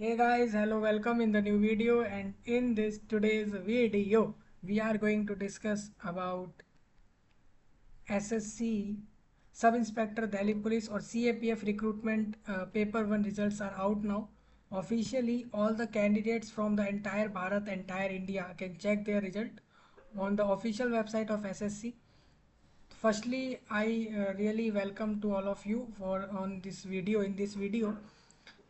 Hey guys, hello, welcome in the new video, and in this today's video we are going to discuss about SSC Sub Inspector Delhi Police or CAPF recruitment paper 1 results are out now. Officially all the candidates from the entire Bharat, entire India can check their result on the official website of SSC. Firstly, I really welcome to all of you for on this video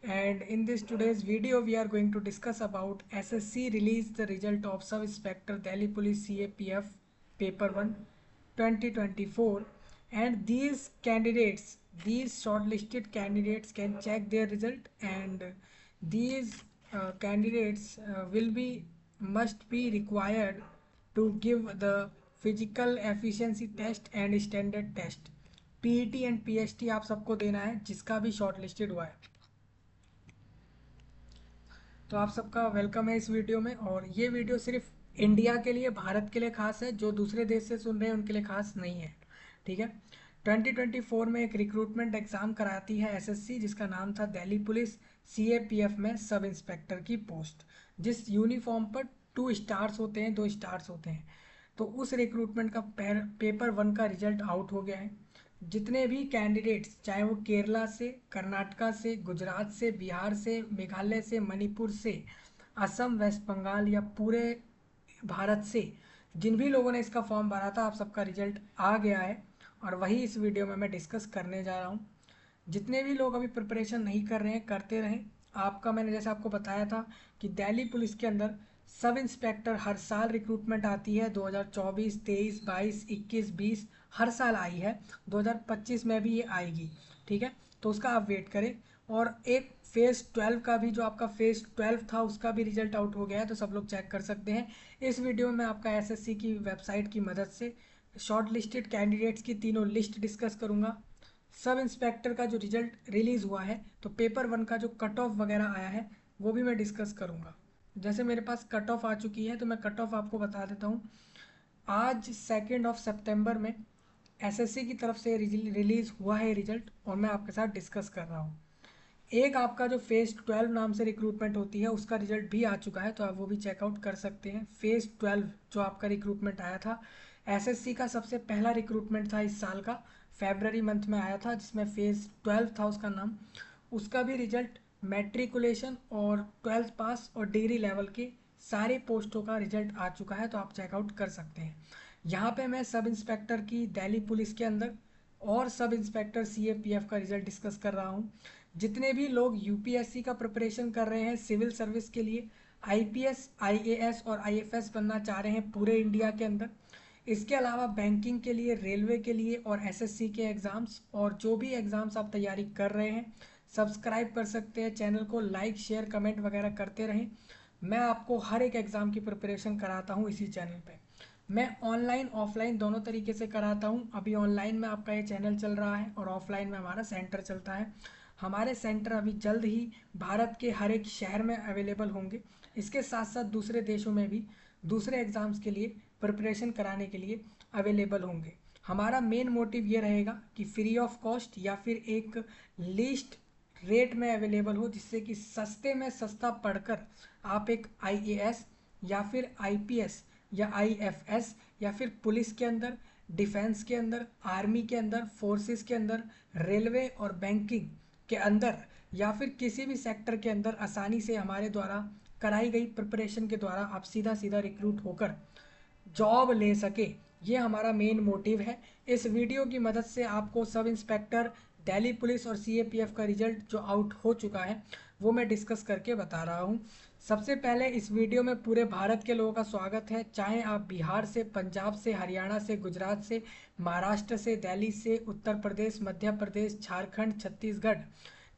and in this today's video we are going to discuss about SSC released the result of Sub Inspector Delhi Police CAPF paper 1 2024, and these shortlisted candidates can check their result, and these candidates will be must be required to give the physical efficiency test and standard test PET and PST आप सबको देना है जिसका भी short listed हुआ है। तो आप सबका वेलकम है इस वीडियो में, और ये वीडियो सिर्फ इंडिया के लिए, भारत के लिए खास है। जो दूसरे देश से सुन रहे हैं उनके लिए खास नहीं है, ठीक है। 2024 में एक रिक्रूटमेंट एग्ज़ाम कराती है एसएससी जिसका नाम था दिल्ली पुलिस सीएपीएफ में सब इंस्पेक्टर की पोस्ट, जिस यूनिफॉर्म पर 2 स्टार्स होते हैं, 2 स्टार्स होते हैं। तो उस रिक्रूटमेंट का पेपर 1 का रिजल्ट आउट हो गया है। जितने भी कैंडिडेट्स, चाहे वो केरला से, कर्नाटका से, गुजरात से, बिहार से, मेघालय से, मणिपुर से, असम, वेस्ट बंगाल या पूरे भारत से, जिन भी लोगों ने इसका फॉर्म भरा था, आप सबका रिजल्ट आ गया है और वही इस वीडियो में मैं डिस्कस करने जा रहा हूँ। जितने भी लोग अभी प्रिपरेशन नहीं कर रहे हैं, करते रहें। आपका मैंने जैसे आपको बताया था कि दिल्ली पुलिस के अंदर सब इंस्पेक्टर हर साल रिक्रूटमेंट आती है। 2024, 23, 22, 21, 20 हर साल आई है। 2025 में भी ये आएगी, ठीक है। तो उसका आप वेट करें। और एक फेज़ 12 का भी, जो आपका फेज़ 12 था, उसका भी रिजल्ट आउट हो गया है, तो सब लोग चेक कर सकते हैं। इस वीडियो में मैं आपका एसएससी की वेबसाइट की मदद से शॉर्ट लिस्टेड कैंडिडेट्स की तीनों लिस्ट डिस्कस करूंगा। सब इंस्पेक्टर का जो रिजल्ट रिलीज़ हुआ है, तो पेपर 1 का जो कट ऑफ वगैरह आया है वो भी मैं डिस्कस करूंगा। जैसे मेरे पास कट ऑफ आ चुकी है तो मैं कट ऑफ आपको बता देता हूँ। आज 2 सितंबर में एसएससी की तरफ से रिलीज़ हुआ है रिजल्ट, और मैं आपके साथ डिस्कस कर रहा हूँ। एक आपका जो फेज़ 12 नाम से रिक्रूटमेंट होती है उसका रिजल्ट भी आ चुका है, तो आप वो भी चेकआउट कर सकते हैं। फेज़ 12 जो आपका रिक्रूटमेंट आया था, एसएससी का सबसे पहला रिक्रूटमेंट था इस साल का, फेबररी मंथ में आया था, जिसमें फेज़ 12 था उसका नाम। उसका भी रिजल्ट, मैट्रिकुलेशन और 12th पास और डिग्री लेवल के सारे पोस्टों का रिजल्ट आ चुका है, तो आप चेकआउट कर सकते हैं। यहाँ पे मैं सब इंस्पेक्टर की दिल्ली पुलिस के अंदर और सब इंस्पेक्टर सीएपीएफ का रिजल्ट डिस्कस कर रहा हूँ। जितने भी लोग यूपीएससी का प्रिपरेशन कर रहे हैं सिविल सर्विस के लिए, आईपीएस, आईएएस और आईएफएस बनना चाह रहे हैं पूरे इंडिया के अंदर, इसके अलावा बैंकिंग के लिए, रेलवे के लिए और एसएससी के एग्ज़ाम्स, और जो भी एग्ज़ाम्स आप तैयारी कर रहे हैं, सब्सक्राइब कर सकते हैं चैनल को। लाइक, शेयर, कमेंट वगैरह करते रहें। मैं आपको हर एक एग्ज़ाम की प्रिपरेशन कराता हूँ इसी चैनल पे। मैं ऑनलाइन ऑफलाइन दोनों तरीके से कराता हूँ। अभी ऑनलाइन में आपका ये चैनल चल रहा है और ऑफलाइन में हमारा सेंटर चलता है। हमारे सेंटर अभी जल्द ही भारत के हर एक शहर में अवेलेबल होंगे। इसके साथ साथ दूसरे देशों में भी दूसरे एग्ज़ाम्स के लिए प्रिपरेशन कराने के लिए अवेलेबल होंगे। हमारा मेन मोटिव ये रहेगा कि फ्री ऑफ कॉस्ट या फिर एक लीस्ट रेट में अवेलेबल हो, जिससे कि सस्ते में सस्ता पढ़कर आप एक आईएएस या फिर आईपीएस या आईएफएस या फिर पुलिस के अंदर, डिफेंस के अंदर, आर्मी के अंदर, फोर्सेस के अंदर, रेलवे और बैंकिंग के अंदर या फिर किसी भी सेक्टर के अंदर आसानी से हमारे द्वारा कराई गई प्रिपरेशन के द्वारा आप सीधा सीधा रिक्रूट होकर जॉब ले सके। ये हमारा मेन मोटिव है। इस वीडियो की मदद से आपको सब इंस्पेक्टर, दिल्ली पुलिस और सीएपीएफ का रिजल्ट जो आउट हो चुका है वो मैं डिस्कस करके बता रहा हूँ। सबसे पहले इस वीडियो में पूरे भारत के लोगों का स्वागत है, चाहे आप बिहार से, पंजाब से, हरियाणा से, गुजरात से, महाराष्ट्र से, दिल्ली से, उत्तर प्रदेश, मध्य प्रदेश, झारखंड, छत्तीसगढ़,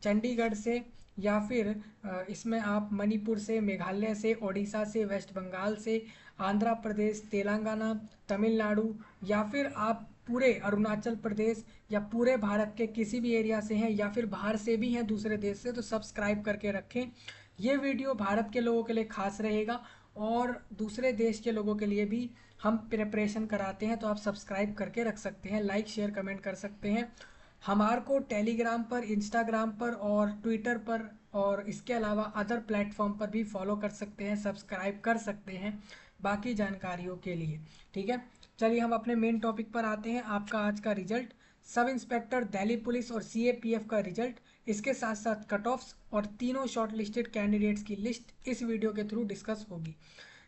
चंडीगढ़ से, या फिर इसमें आप मणिपुर से, मेघालय से, ओडिशा से, वेस्ट बंगाल से, आंध्र प्रदेश, तेलंगाना, तमिलनाडु, या फिर आप पूरे अरुणाचल प्रदेश या पूरे भारत के किसी भी एरिया से हैं या फिर बाहर से भी हैं दूसरे देश से, तो सब्सक्राइब करके रखें। ये वीडियो भारत के लोगों के लिए खास रहेगा और दूसरे देश के लोगों के लिए भी हम प्रिपरेशन कराते हैं, तो आप सब्सक्राइब करके रख सकते हैं, लाइक, शेयर, कमेंट कर सकते हैं। हमारे को टेलीग्राम पर, इंस्टाग्राम पर और ट्विटर पर और इसके अलावा अदर प्लेटफॉर्म पर भी फॉलो कर सकते हैं, सब्सक्राइब कर सकते हैं बाकी जानकारियों के लिए। ठीक है, चलिए हम अपने मेन टॉपिक पर आते हैं। आपका आज का result, sub inspector Delhi police और सीएपीएफ का रिजल्ट, इसके साथ साथ कट ऑफ्स और तीनों शॉर्ट लिस्टेड कैंडिडेट्स की लिस्ट इस वीडियो के थ्रू डिस्कस होगी।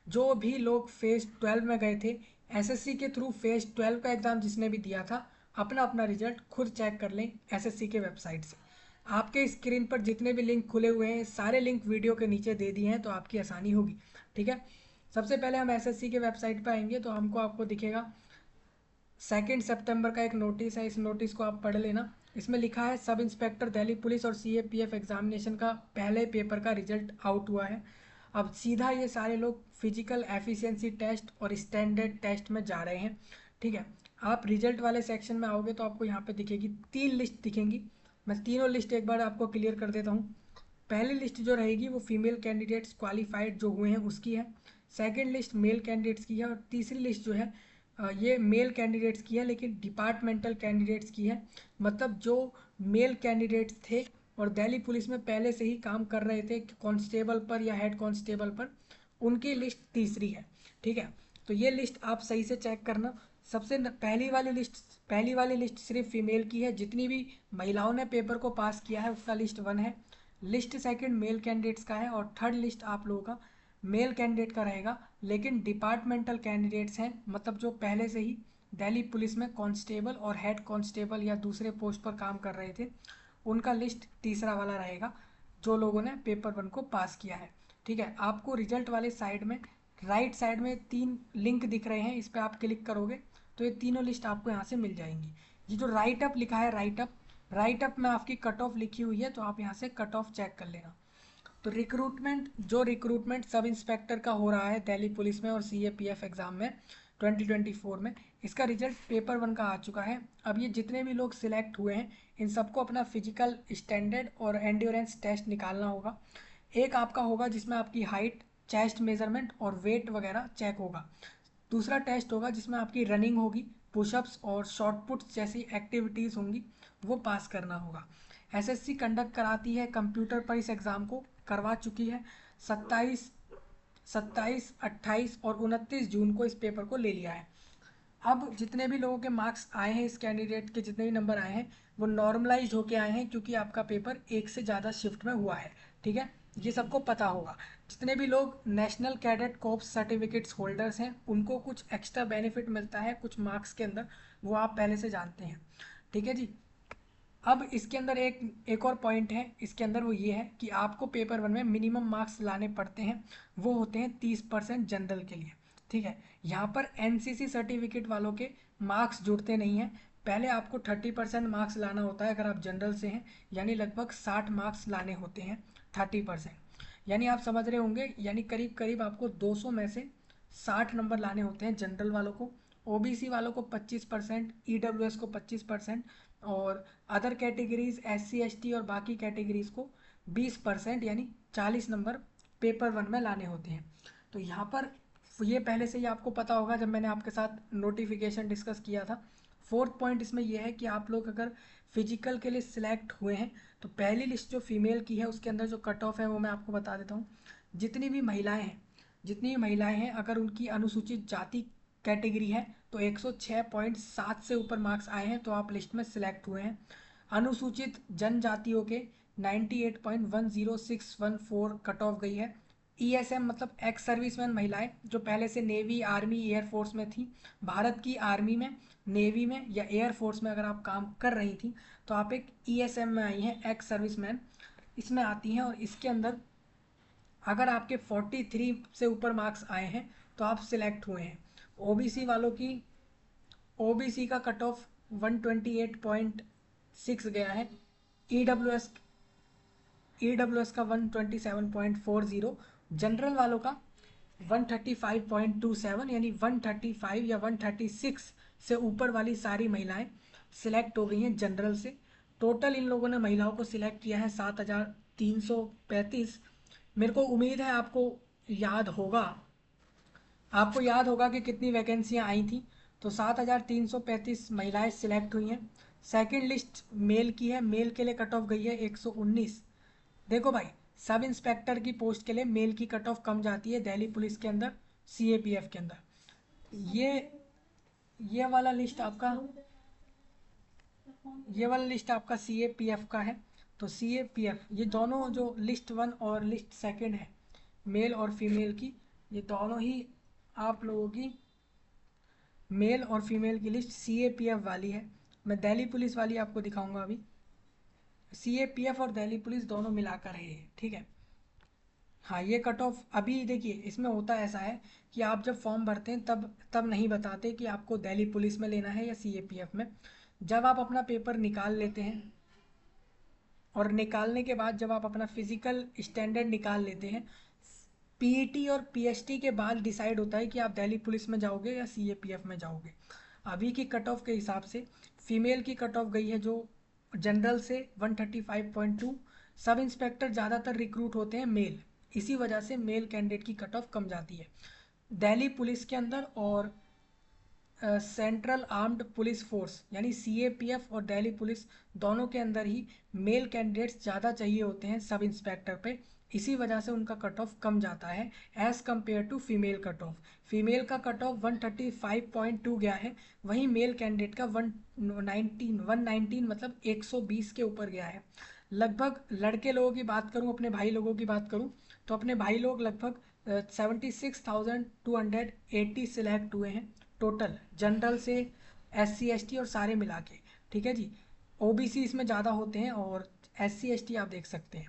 जो भी लोग फेज 12 में गए थे, एसएससी के थ्रू फेज 12 का एग्ज़ाम जिसने भी दिया था, अपना अपना रिजल्ट खुद चेक कर लें एसएससी के वेबसाइट से। आपके स्क्रीन पर जितने भी लिंक खुले हुए हैं, सारे लिंक वीडियो के नीचे दे दिए हैं, तो आपकी आसानी होगी। ठीक है, सबसे पहले हम एसएससी के वेबसाइट पर आएंगे तो आपको दिखेगा 2 सितंबर का एक नोटिस है। इस नोटिस को आप पढ़ लेना। इसमें लिखा है सब इंस्पेक्टर दिल्ली पुलिस और सीएपीएफ एग्जामिनेशन का पहले पेपर का रिजल्ट आउट हुआ है। अब सीधा ये सारे लोग फिजिकल एफिशिएंसी टेस्ट और स्टैंडर्ड टेस्ट में जा रहे हैं। ठीक है, आप रिजल्ट वाले सेक्शन में आओगे तो आपको यहाँ पे दिखेगी 3 लिस्ट दिखेंगी। मैं तीनों लिस्ट एक बार आपको क्लियर कर देता हूँ। पहली लिस्ट जो रहेगी वो फीमेल कैंडिडेट्स क्वालिफाइड जो हुए हैं उसकी है। सेकंड लिस्ट मेल कैंडिडेट्स की है। और तीसरी लिस्ट जो है ये मेल कैंडिडेट्स की है लेकिन डिपार्टमेंटल कैंडिडेट्स की है। मतलब जो मेल कैंडिडेट्स थे और दिल्ली पुलिस में पहले से ही काम कर रहे थे कांस्टेबल पर या हेड कांस्टेबल पर, उनकी लिस्ट तीसरी है। ठीक है, तो ये लिस्ट आप सही से चेक करना। पहली वाली लिस्ट सिर्फ फीमेल की है। जितनी भी महिलाओं ने पेपर को पास किया है उसका लिस्ट 1 है। लिस्ट सेकंड मेल कैंडिडेट्स का है और थर्ड लिस्ट आप लोगों का मेल कैंडिडेट का रहेगा, लेकिन डिपार्टमेंटल कैंडिडेट्स हैं, मतलब जो पहले से ही दिल्ली पुलिस में कांस्टेबल और हेड कांस्टेबल या दूसरे पोस्ट पर काम कर रहे थे, उनका लिस्ट तीसरा वाला रहेगा, जो लोगों ने पेपर 1 को पास किया है। ठीक है, आपको रिजल्ट वाले साइड में राइट साइड में 3 लिंक दिख रहे हैं, इस पर आप क्लिक करोगे तो ये तीनों लिस्ट आपको यहाँ से मिल जाएंगी। ये जो राइट अप लिखा है, राइट अप में आपकी कट ऑफ लिखी हुई है, तो आप यहाँ से कट ऑफ चेक कर लेना। तो रिक्रूटमेंट सब इंस्पेक्टर का हो रहा है दिल्ली पुलिस में और सीएपीएफ एग्ज़ाम में 2024 में, इसका रिजल्ट पेपर 1 का आ चुका है। अब ये जितने भी लोग सिलेक्ट हुए हैं इन सबको अपना फिजिकल स्टैंडर्ड और एंड्योरेंस टेस्ट निकालना होगा। एक आपका होगा जिसमें आपकी हाइट, चेस्ट मेजरमेंट और वेट वगैरह चेक होगा। दूसरा टेस्ट होगा जिसमें आपकी रनिंग होगी, पुशअप्स और शॉर्ट पुट्स जैसी एक्टिविटीज़ होंगी, वो पास करना होगा। एसएससी कंडक्ट कराती है कंप्यूटर पर, इस एग्ज़ाम को करवा चुकी है। 27, 28 और 29 जून को इस पेपर को ले लिया है। अब जितने भी लोगों के मार्क्स आए हैं, इस कैंडिडेट के जितने भी नंबर आए हैं वो नॉर्मलाइज होके आए हैं, क्योंकि आपका पेपर एक से ज़्यादा शिफ्ट में हुआ है। ठीक है, ये सबको पता होगा। जितने भी लोग national cadet corps certificates holders हैं उनको कुछ एक्स्ट्रा बेनिफिट मिलता है कुछ मार्क्स के अंदर, वो आप पहले से जानते हैं। ठीक है जी, अब इसके अंदर एक और पॉइंट है इसके अंदर, वो ये है कि आपको पेपर 1 में मिनिमम मार्क्स लाने पड़ते हैं, वो होते हैं 30% जनरल के लिए। ठीक है, यहाँ पर एनसीसी सर्टिफिकेट वालों के मार्क्स जुड़ते नहीं हैं। पहले आपको 30% मार्क्स लाना होता है अगर आप जनरल से हैं, यानी लगभग 60 मार्क्स लाने होते हैं 30%। यानी आप समझ रहे होंगे, यानी करीब करीब आपको 200 में से 60 नंबर लाने होते हैं जनरल वालों को। ओबीसी वालों को 25%, ईडब्ल्यूएस को 25% और अदर कैटेगरीज एससी एसटी और बाकी कैटेगरीज को 20% यानी 40 नंबर पेपर 1 में लाने होते हैं। तो यहाँ पर ये पहले से ही आपको पता होगा जब मैंने आपके साथ नोटिफिकेशन डिस्कस किया था। फोर्थ पॉइंट इसमें यह है कि आप लोग अगर फिजिकल के लिए सिलेक्ट हुए हैं तो पहली लिस्ट जो फीमेल की है उसके अंदर जो कट ऑफ है वो मैं आपको बता देता हूँ। जितनी भी महिलाएं हैं अगर उनकी अनुसूचित जाति कैटेगरी है तो 106.7 से ऊपर मार्क्स आए हैं तो आप लिस्ट में सिलेक्ट हुए हैं। अनुसूचित जनजातियों के 98.10614 कट ऑफ गई है। ईएसएम मतलब एक्स सर्विसमैन महिलाएं जो पहले से नेवी, आर्मी, एयरफोर्स में थी, भारत की आर्मी में, नेवी में या एयरफोर्स में अगर आप काम कर रही थी तो आप एक ईएसएम में आई हैं, एक्स सर्विसमैन इसमें आती हैं। और इसके अंदर अगर आपके 43 से ऊपर मार्क्स आए हैं तो आप सिलेक्ट हुए हैं। ओबीसी वालों की, ओबीसी का कट ऑफ 128.6 गया है। ईडब्ल्यूएस ईडब्ल्यूएस का 127.40, जनरल वालों का 135.27 यानी 135 या 136 से ऊपर वाली सारी महिलाएं सिलेक्ट हो गई हैं जनरल से। टोटल इन लोगों ने महिलाओं को सिलेक्ट किया है 7335। मेरे को उम्मीद है आपको याद होगा कि कितनी वैकेंसियां आई थी। तो 7335 महिलाएं सिलेक्ट हुई हैं। सेकंड लिस्ट मेल की है, मेल के लिए कट ऑफ गई है 119। देखो भाई, सब इंस्पेक्टर की पोस्ट के लिए मेल की कट ऑफ कम जाती है दिल्ली पुलिस के अंदर, सीएपीएफ के अंदर। ये ये वाला लिस्ट आपका ये वाला लिस्ट आपका सीएपीएफ का है। तो सीएपीएफ, ये दोनों जो लिस्ट वन और लिस्ट सेकंड है, मेल और फीमेल की, ये दोनों ही आप लोगों की मेल और फीमेल की लिस्ट सीएपीएफ वाली है। मैं दिल्ली पुलिस वाली आपको दिखाऊंगा अभी। सीएपीएफ और दिल्ली पुलिस दोनों मिलाकर है ये, ठीक है। हाँ, ये कट ऑफ अभी देखिए, इसमें होता ऐसा है कि आप जब फॉर्म भरते हैं तब तब नहीं बताते कि आपको दिल्ली पुलिस में लेना है या सीएपीएफ में। जब आप अपना पेपर निकाल लेते हैं और निकालने के बाद जब आप अपना फिजिकल स्टैंडर्ड निकाल लेते हैं, पीईटी और पीएसटी के बाद डिसाइड होता है कि आप दिल्ली पुलिस में जाओगे या सीएपीएफ में जाओगे। अभी की कट ऑफ के हिसाब से फीमेल की कट ऑफ गई है जो जनरल से 135.2। सब इंस्पेक्टर ज़्यादातर रिक्रूट होते हैं मेल, इसी वजह से मेल कैंडिडेट की कट ऑफ कम जाती है दिल्ली पुलिस के अंदर। और सेंट्रल आर्म्ड पुलिस फोर्स यानी सीएपीएफ और दिल्ली पुलिस दोनों के अंदर ही मेल कैंडिडेट्स ज़्यादा चाहिए होते हैं सब इंस्पेक्टर पे, इसी वजह से उनका कट ऑफ कम जाता है as compare to female cut off. Female का कट ऑफ 135.2 गया है, वहीं मेल कैंडिडेट का 119 मतलब 120 के ऊपर गया है लगभग। लड़के लोगों की बात करूं, अपने भाई लोगों की बात करूं, तो अपने भाई लोग लगभग 76,280 सिलेक्ट हुए हैं टोटल, जनरल से एससी एसटी और सारे मिला के, ठीक है जी। ओबीसी इसमें ज़्यादा होते हैं और एससी एसटी आप देख सकते हैं,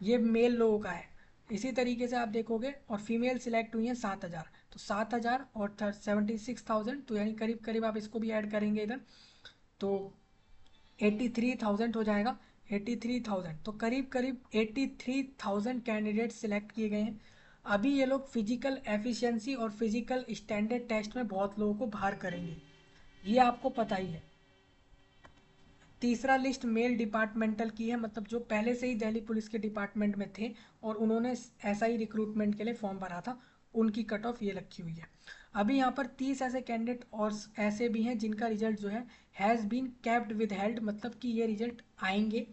ये मेल लोगों का है। इसी तरीके से आप देखोगे, और फीमेल सिलेक्ट हुई हैं 7,000, तो 7,000 और 76,000, तो यानी करीब करीब आप इसको भी ऐड करेंगे इधर तो 83,000 हो जाएगा। 83,000, तो करीब करीब 83,000 कैंडिडेट सिलेक्ट किए गए हैं। अभी ये लोग फिजिकल एफिशिएंसी और फिजिकल स्टैंडर्ड टेस्ट में बहुत लोगों को बाहर करेंगे, ये आपको पता ही है। तीसरा लिस्ट मेल डिपार्टमेंटल की है, मतलब जो पहले से ही दिल्ली पुलिस के डिपार्टमेंट में थे और उन्होंने ऐसा ही रिक्रूटमेंट के लिए फॉर्म भरा था, उनकी कट ऑफ ये रखी हुई है। अभी यहाँ पर 30 ऐसे कैंडिडेट और ऐसे भी हैं जिनका रिजल्ट जो है has been capped with held, मतलब कि ये रिजल्ट आएंगे।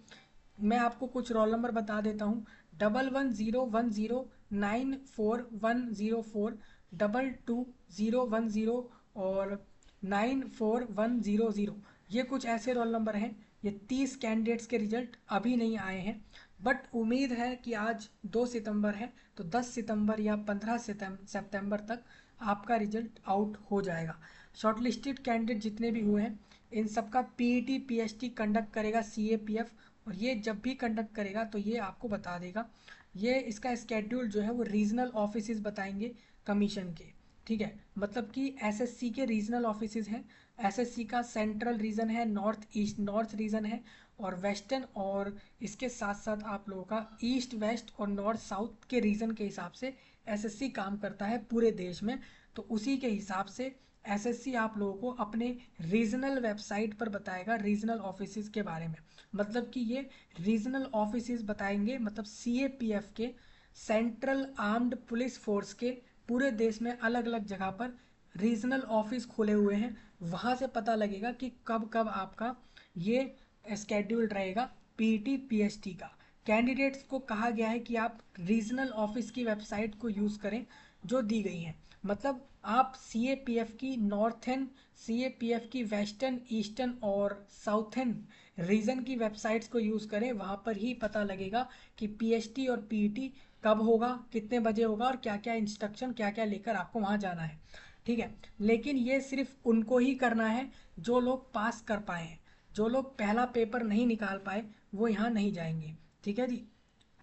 मैं आपको कुछ रोल नंबर बता देता हूँ। 1101094104, 220110 और 94100, ये कुछ ऐसे रोल नंबर हैं। ये 30 कैंडिडेट्स के रिजल्ट अभी नहीं आए हैं, बट उम्मीद है कि आज 2 सितंबर है तो 10 सितंबर या 15 सितंबर तक आपका रिजल्ट आउट हो जाएगा। शॉर्टलिस्टेड कैंडिडेट जितने भी हुए हैं इन सबका पीईटी पीएसटी कंडक्ट करेगा सीएपीएफ, और ये जब भी कंडक्ट करेगा तो ये आपको बता देगा। ये इसका स्केड्यूल जो है वो रीजनल ऑफिसेज बताएंगे कमीशन के, ठीक है। मतलब कि एसएससी के रीजनल ऑफिसेज हैं। एसएससी का सेंट्रल रीजन है, नॉर्थ ईस्ट नॉर्थ रीजन है और वेस्टर्न, और इसके साथ साथ आप लोगों का ईस्ट वेस्ट और नॉर्थ साउथ के रीजन के हिसाब से एसएससी काम करता है पूरे देश में। तो उसी के हिसाब से एसएससी आप लोगों को अपने रीजनल वेबसाइट पर बताएगा रीजनल ऑफिसेज के बारे में। मतलब कि ये रीजनल ऑफिसेज बताएंगे, मतलब सीएपीएफ के सेंट्रल आर्म्ड पुलिस फोर्स के पूरे देश में अलग अलग जगह पर रीजनल ऑफिस खोले हुए हैं। वहाँ से पता लगेगा कि कब कब आपका ये स्केड्यूल रहेगा पीटी पीएसटी का। कैंडिडेट्स को कहा गया है कि आप रीजनल ऑफिस की वेबसाइट को यूज़ करें जो दी गई है। मतलब आप सीएपीएफ की नॉर्थन, सीएपीएफ की वेस्टर्न, ईस्टर्न और साउथर्न रीजन की वेबसाइट्स को यूज़ करें, वहाँ पर ही पता लगेगा कि पीएसटी और पीईटी कब होगा, कितने बजे होगा और क्या क्या इंस्ट्रक्शन क्या क्या लेकर आपको वहाँ जाना है, ठीक है। लेकिन ये सिर्फ उनको ही करना है जो लोग पास कर पाए हैं। जो लोग पहला पेपर नहीं निकाल पाए वो यहाँ नहीं जाएंगे, ठीक है जी।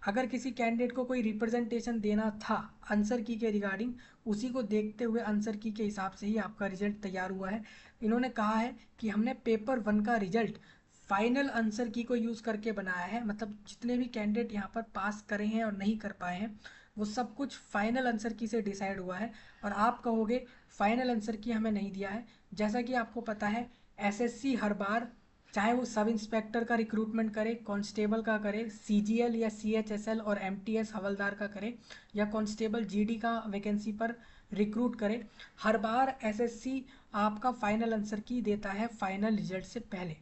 अगर किसी कैंडिडेट को कोई रिप्रेजेंटेशन देना था आंसर की के रिगार्डिंग, उसी को देखते हुए आंसर की के हिसाब से ही आपका रिजल्ट तैयार हुआ है। इन्होंने कहा है कि हमने पेपर 1 का रिजल्ट फाइनल आंसर की को यूज़ करके बनाया है, मतलब जितने भी कैंडिडेट यहाँ पर पास करे हैं और नहीं कर पाए हैं वो सब कुछ फाइनल आंसर की से डिसाइड हुआ है। और आप कहोगे फाइनल आंसर की हमें नहीं दिया है। जैसा कि आपको पता है एसएससी हर बार, चाहे वो सब इंस्पेक्टर का रिक्रूटमेंट करे, कांस्टेबल का करे, सीजीएल या सीएचएसएल और एमटीएस हवलदार का करे, या कांस्टेबल जीडी का वैकेंसी पर रिक्रूट करे, हर बार एसएससी आपका फाइनल आंसर की देता है फाइनल रिजल्ट से पहले।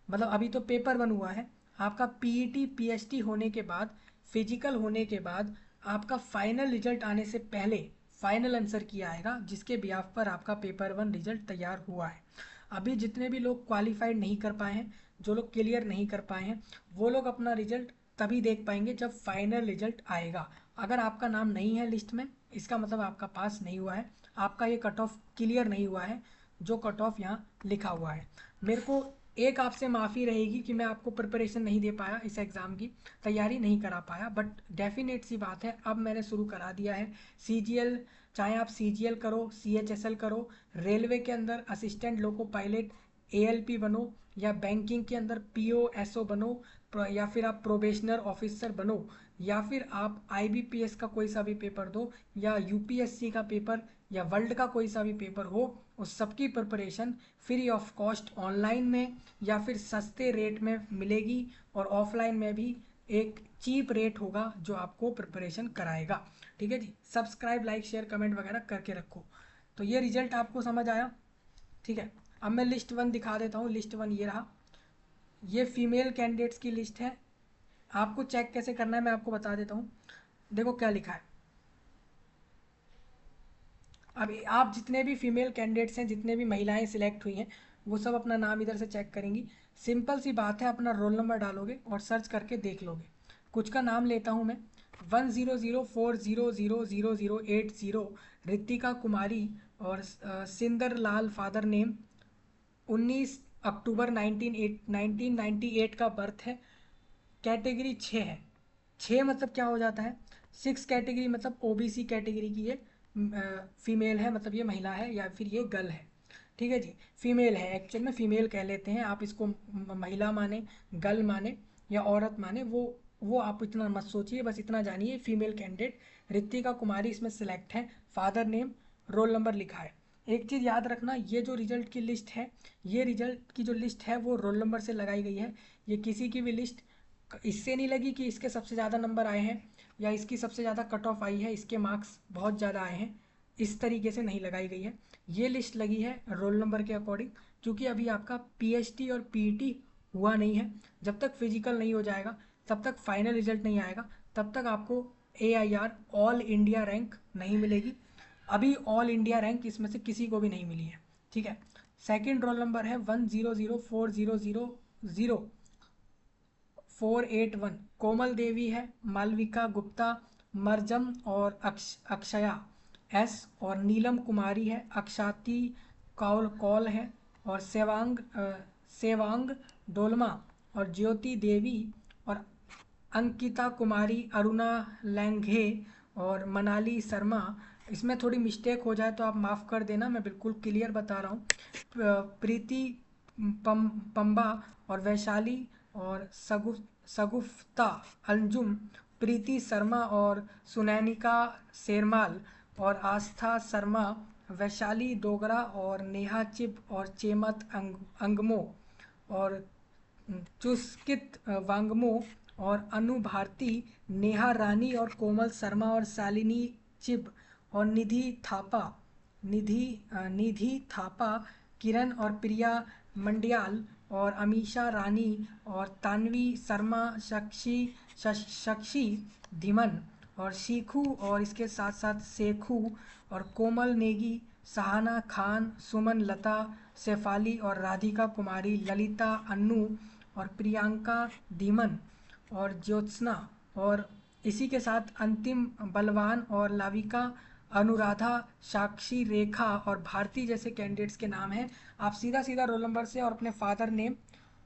मतलब अभी तो पेपर 1 हुआ है, आपका पीईटी पीएचटी होने के बाद, फिजिकल होने के बाद आपका फाइनल रिजल्ट आने से पहले फाइनल आंसर की आएगा, जिसके बिहाफ पर आपका पेपर 1 रिजल्ट तैयार हुआ है। अभी जितने भी लोग क्वालिफाइड नहीं कर पाए हैं, जो लोग क्लियर नहीं कर पाए हैं, वो लोग अपना रिजल्ट तभी देख पाएंगे जब फाइनल रिजल्ट आएगा। अगर आपका नाम नहीं है लिस्ट में, इसका मतलब आपका पास नहीं हुआ है, आपका ये कट ऑफ क्लियर नहीं हुआ है जो कट ऑफ यहाँ लिखा हुआ है। मेरे को एक आपसे माफ़ी रहेगी कि मैं आपको प्रिपरेशन नहीं दे पाया, इस एग्ज़ाम की तैयारी नहीं करा पाया, बट डेफिनेट सी बात है अब मैंने शुरू करा दिया है। सीजीएल, चाहे आप सीजीएल करो, सीएचएसएल करो, रेलवे के अंदर असिस्टेंट लोको पायलट एएलपी बनो, या बैंकिंग के अंदर पीओ एसओ बनो, या फिर आप प्रोबेशनर ऑफिसर बनो, या फिर आप आईबीपीएस का कोई सा भी पेपर दो, या यूपीएससी का पेपर, या वर्ल्ड का कोई सा भी पेपर हो, उस सबकी preparation free of cost online में या फिर सस्ते रेट में मिलेगी, और ऑफलाइन में भी एक चीप रेट होगा जो आपको प्रिपरेशन कराएगा। ठीक है जी, सब्सक्राइब लाइक शेयर कमेंट वगैरह करके रखो। तो ये रिजल्ट आपको समझ आया? ठीक है, अब मैं लिस्ट 1 दिखा देता हूँ। लिस्ट 1 ये रहा, ये फीमेल कैंडिडेट्स की लिस्ट है। आपको चेक कैसे करना है मैं आपको बता देता हूँ। देखो क्या लिखा है। अब आप जितने भी फीमेल कैंडिडेट्स हैं, जितने भी महिलाएं सिलेक्ट हुई हैं, वो सब अपना नाम इधर से चेक करेंगी। सिंपल सी बात है, अपना रोल नंबर डालोगे और सर्च करके देख लोगे। कुछ का नाम लेता हूँ मैं। 10040000080 रितिका कुमारी, और सिंदर लाल फादर नेम, 19 अक्टूबर 1998 का बर्थ है। कैटेगरी 6 है। 6 मतलब क्या हो जाता है, 6 कैटेगरी मतलब ओबीसी कैटेगरी की ये फीमेल है, मतलब ये महिला है या फिर ये गर्ल है। ठीक है जी, फीमेल है, एक्चुअल में फीमेल कह लेते हैं, आप इसको महिला माने, गर्ल माने या औरत माने, वो आप इतना मत सोचिए, बस इतना जानिए फीमेल कैंडिडेट रितिका कुमारी इसमें सिलेक्ट है। फादर नेम, रोल नंबर लिखा है। एक चीज़ याद रखना, ये जो रिजल्ट की लिस्ट है, ये रिजल्ट की जो लिस्ट है वो रोल नंबर से लगाई गई है। ये किसी की भी लिस्ट इससे नहीं लगी कि इसके सबसे ज़्यादा नंबर आए हैं या इसकी सबसे ज़्यादा कट ऑफ आई है, इसके मार्क्स बहुत ज़्यादा आए हैं, इस तरीके से नहीं लगाई गई है। ये लिस्ट लगी है रोल नंबर के अकॉर्डिंग, क्योंकि अभी आपका पीएचडी और पीईटी हुआ नहीं है। जब तक फिजिकल नहीं हो जाएगा, तब तक फाइनल रिजल्ट नहीं आएगा, तब तक आपको एआईआर ऑल इंडिया रैंक नहीं मिलेगी। अभी ऑल इंडिया रैंक इसमें से किसी को भी नहीं मिली है। ठीक है, सेकेंड रोल नंबर है 100400481, कोमल देवी है, मालविका गुप्ता, मरजम और अक्षया एस, और नीलम कुमारी है, अक्षाती कौल कौल है, और सेवांग डोलमा, और ज्योति देवी, और अंकिता कुमारी, अरुणा लैंघे, और मनाली शर्मा। इसमें थोड़ी मिस्टेक हो जाए तो आप माफ़ कर देना, मैं बिल्कुल क्लियर बता रहा हूँ। प्रीति पंबा, और वैशाली, और सगुफ्ता अंजुम, प्रीति शर्मा, और सुनैनिका शेरमाल, और आस्था शर्मा, वैशाली डोगरा, और नेहा चिब, और चेमत अंगमो, और चुस्कित वांगमो, और अनु भारती, नेहा रानी, और कोमल शर्मा, और शालिनी चिब, और निधि थापा, किरण और प्रिया मंडियाल, और अमीषा रानी, और तानवी शर्मा, शक्षी धीमन, और शीखू, और इसके साथ साथ शेखू, और कोमल नेगी, सहाना खान, सुमन लता, शेफाली, और राधिका कुमारी, ललिता अन्नू, और प्रियंका धीमन, और ज्योत्सना, और इसी के साथ अंतिम बलवान, और लाविका, अनुराधा, साक्षी, रेखा और भारती जैसे कैंडिडेट्स के नाम हैं। आप सीधा सीधा रोल नंबर से और अपने father name,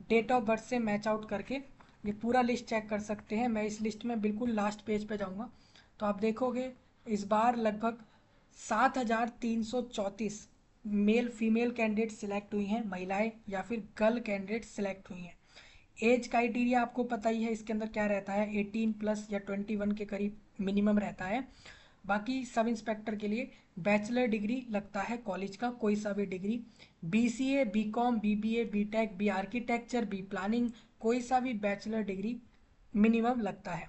date of birth से मैच आउट करके ये पूरा लिस्ट चेक कर सकते हैं। मैं इस लिस्ट में बिल्कुल लास्ट पेज पे जाऊंगा तो आप देखोगे इस बार लगभग 7334 मेल फीमेल कैंडिडेट सिलेक्ट हुई हैं, महिलाएं या फिर गर्ल कैंडिडेट सिलेक्ट हुई हैं। एज क्राइटेरिया आपको पता ही है इसके अंदर क्या रहता है, 18 प्लस या 21 के करीब मिनिमम रहता है। बाकी सब इंस्पेक्टर के लिए बैचलर डिग्री लगता है कॉलेज का, कोई सा भी degree, BCA, BCom, BBA, BTech, B architecture, B planning, कोई सा भी बैचलर डिग्री मिनिमम लगता है।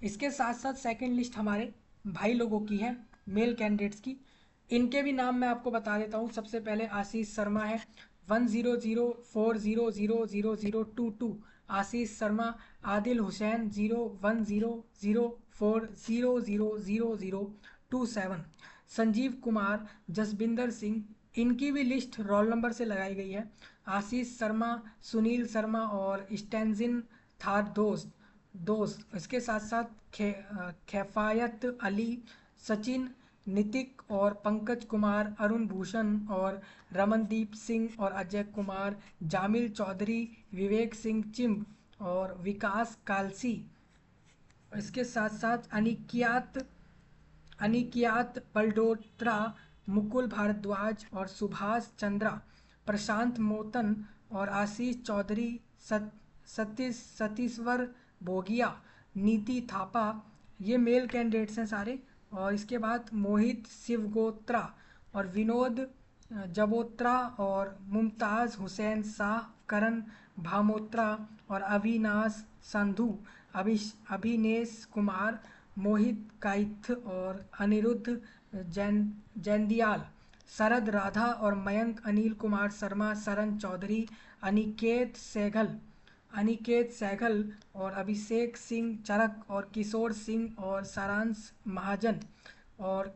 इसके साथ साथ सेकंड लिस्ट हमारे भाई लोगों की है, मेल कैंडिडेट्स की। इनके भी नाम मैं आपको बता देता हूँ। सबसे पहले आशीष शर्मा है, 10040000022, आशीष शर्मा, आदिल हुसैन 010004000027, संजीव कुमार, जसबिंदर सिंह, इनकी भी लिस्ट रोल नंबर से लगाई गई है। आशीष शर्मा, सुनील शर्मा और स्टेंजिन थार दोस्त दोस्त इसके साथ साथ खेफायत अली, सचिन, नितिक और पंकज कुमार, अरुण भूषण और रमनदीप सिंह और अजय कुमार, जामिल चौधरी, विवेक सिंह चिम और विकास कालसी। इसके साथ साथ अनिकियात बल्डोत्रा, मुकुल भारद्वाज और सुभाष चंद्रा, प्रशांत मोतन और आशीष चौधरी, सतीश्वर भोगिया, नीति थापा, ये मेल कैंडिडेट्स हैं सारे। और इसके बाद मोहित शिवगोत्रा और विनोद जबोत्रा और मुमताज़ हुसैन शाह, करण भामोत्रा और अविनाश संधू, अभिनेश कुमार, मोहित काइथ और अनिरुद्ध जैंदियाल, शरद राधा और मयंक, अनिल कुमार शर्मा, शरण चौधरी, अनिकेत सहगल और अभिषेक सिंह चरक और किशोर सिंह और सारांश महाजन और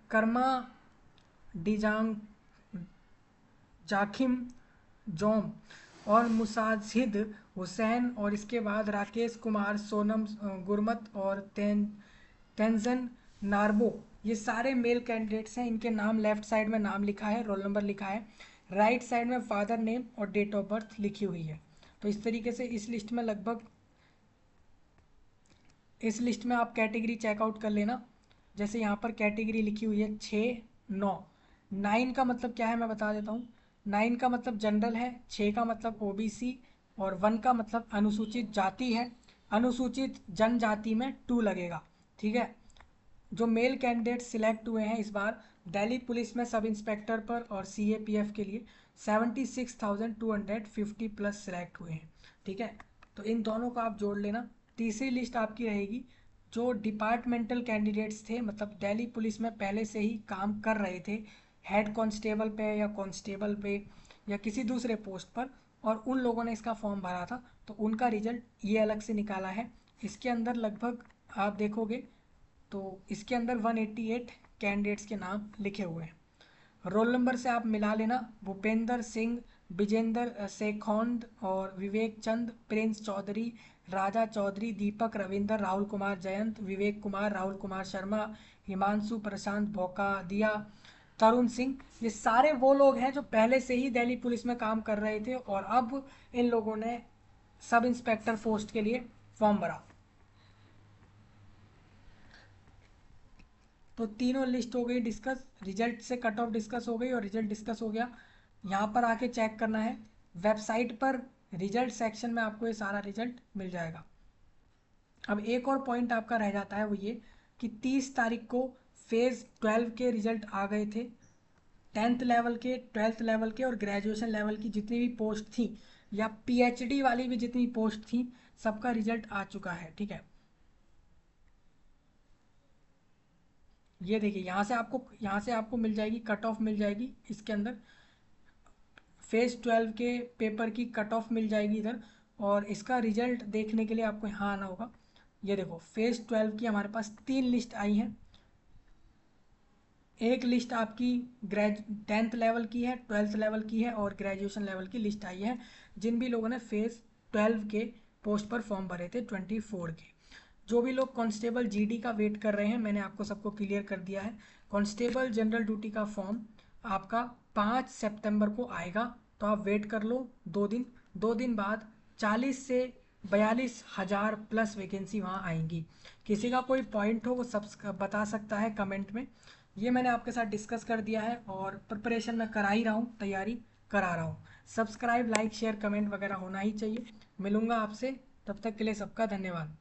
कर्मा डिजांग जाखिम जोम और मुसाजिद हुसैन। और इसके बाद राकेश कुमार, सोनम गुरमत और तेंजन नार्बो, ये सारे मेल कैंडिडेट्स हैं। इनके नाम लेफ्ट साइड में नाम लिखा है, रोल नंबर लिखा है, राइट साइड में फादर नेम और डेट ऑफ बर्थ लिखी हुई है। तो इस तरीके से इस लिस्ट में आप कैटेगरी चेकआउट कर लेना। जैसे यहाँ पर कैटेगरी लिखी हुई है 6, 9। 9 का मतलब क्या है मैं बता देता हूँ। 9 का मतलब जनरल है, 6 का मतलब ओबीसी और 1 का मतलब अनुसूचित जाति है। अनुसूचित जनजाति में 2 लगेगा, ठीक है। जो मेल कैंडिडेट सिलेक्ट हुए हैं इस बार दिल्ली पुलिस में सब इंस्पेक्टर पर और सीएपीएफ के लिए 76,250 प्लस सिलेक्ट हुए हैं, ठीक है। तो इन दोनों को आप जोड़ लेना। तीसरी लिस्ट आपकी रहेगी जो डिपार्टमेंटल कैंडिडेट्स थे, मतलब दिल्ली पुलिस में पहले से ही काम कर रहे थे, हेड कांस्टेबल पे या कांस्टेबल पे या किसी दूसरे पोस्ट पर, और उन लोगों ने इसका फॉर्म भरा था, तो उनका रिजल्ट ये अलग से निकाला है। इसके अंदर लगभग आप देखोगे तो इसके अंदर 188 कैंडिडेट्स के नाम लिखे हुए हैं। रोल नंबर से आप मिला लेना। भूपेंद्र सिंह, विजेंद्र शेखौंद और विवेक चंद, प्रिंस चौधरी, राजा चौधरी, दीपक रविंदर, राहुल कुमार जयंत, विवेक कुमार, राहुल कुमार शर्मा, हिमांशु प्रशांत भोकादिया, तरुण सिंह, ये सारे वो लोग हैं जो पहले से ही दिल्ली पुलिस में काम कर रहे थे और अब इन लोगों ने सब इंस्पेक्टर पोस्ट के लिए फॉर्म भरा। तो तीनों लिस्ट हो गई डिस्कस, रिजल्ट से कट ऑफ डिस्कस हो गई और रिजल्ट डिस्कस हो गया। यहाँ पर आके चेक करना है, वेबसाइट पर रिजल्ट सेक्शन में आपको ये सारा रिजल्ट मिल जाएगा। अब एक और पॉइंट आपका रह जाता है, वो ये कि 30 तारीख को फेज़ 12 के रिजल्ट आ गए थे। 10th लेवल के, 12th लेवल के और ग्रेजुएशन लेवल की जितनी भी पोस्ट थी या पीएचडी वाली भी जितनी पोस्ट थी, सबका रिजल्ट आ चुका है, ठीक है। ये देखिए यहाँ से आपको मिल जाएगी कट ऑफ, मिल जाएगी इसके अंदर फेज़ 12 के पेपर की कट ऑफ मिल जाएगी इधर। और इसका रिजल्ट देखने के लिए आपको यहाँ आना होगा। ये देखो फेज़ 12 की हमारे पास 3 लिस्ट आई हैं। एक लिस्ट आपकी 10th लेवल की है, 12th लेवल की है और ग्रेजुएशन लेवल की लिस्ट आई है, जिन भी लोगों ने फेज़ 12 के पोस्ट पर फॉर्म भरे थे 24 के। जो भी लोग कांस्टेबल जीडी का वेट कर रहे हैं, मैंने आपको सबको क्लियर कर दिया है। कांस्टेबल जनरल ड्यूटी का फॉर्म आपका 5 सितंबर को आएगा, तो आप वेट कर लो 2 दिन बाद 40 से 42 हज़ार प्लस वैकेंसी वहाँ आएंगी। किसी का कोई पॉइंट हो वो सब बता सकता है कमेंट में। ये मैंने आपके साथ डिस्कस कर दिया है और प्रिपरेशन मैं करा ही रहा हूँ, तैयारी करा रहा हूँ। सब्सक्राइब, लाइक, शेयर, कमेंट वगैरह होना ही चाहिए। मिलूँगा आपसे, तब तक के लिए सबका धन्यवाद।